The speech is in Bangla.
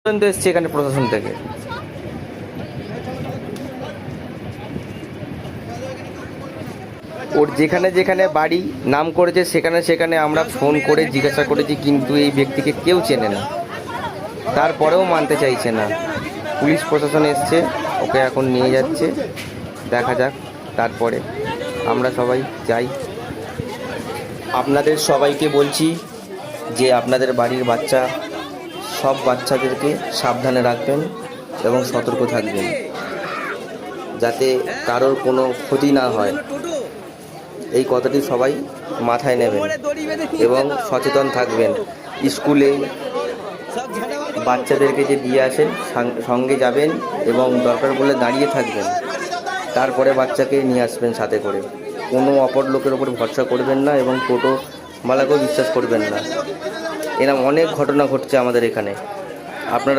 পর্যন্ত এসছে এখানে প্রশাসন থেকে। ওর যেখানে যেখানে বাড়ি নাম করেছে সেখানে সেখানে আমরা ফোন করে জিজ্ঞাসা করেছি, কিন্তু এই ব্যক্তিকে কেউ চেনে না, তারপরেও মানতে চাইছে না। পুলিশ প্রশাসন এসছে, ওকে এখন নিয়ে যাচ্ছে, দেখা যাক তারপরে আমরা সবাই যাই। আপনাদের সবাইকে বলছি যে আপনাদের বাড়ির বাচ্চা, সব বাচ্চাদেরকে সাবধানে রাখবেন এবং সতর্ক থাকবেন, যাতে কারোর কোনো ক্ষতি না হয়। এই কথাটি সবাই মাথায় নেবেন এবং সচেতন থাকবেন। স্কুলে বাচ্চাদেরকে যে দিয়ে আসেন সঙ্গে যাবেন এবং দরকার পড়লে দাঁড়িয়ে থাকবেন, তারপরে বাচ্চাকে নিয়ে আসবেন সাথে করে। কোনো অপর লোকের ওপর ভরসা করবেন না এবং টোটোওয়ালাকেও বিশ্বাস করবেন না। এরকম অনেক ঘটনা ঘটছে আমাদের এখানে। আপনারা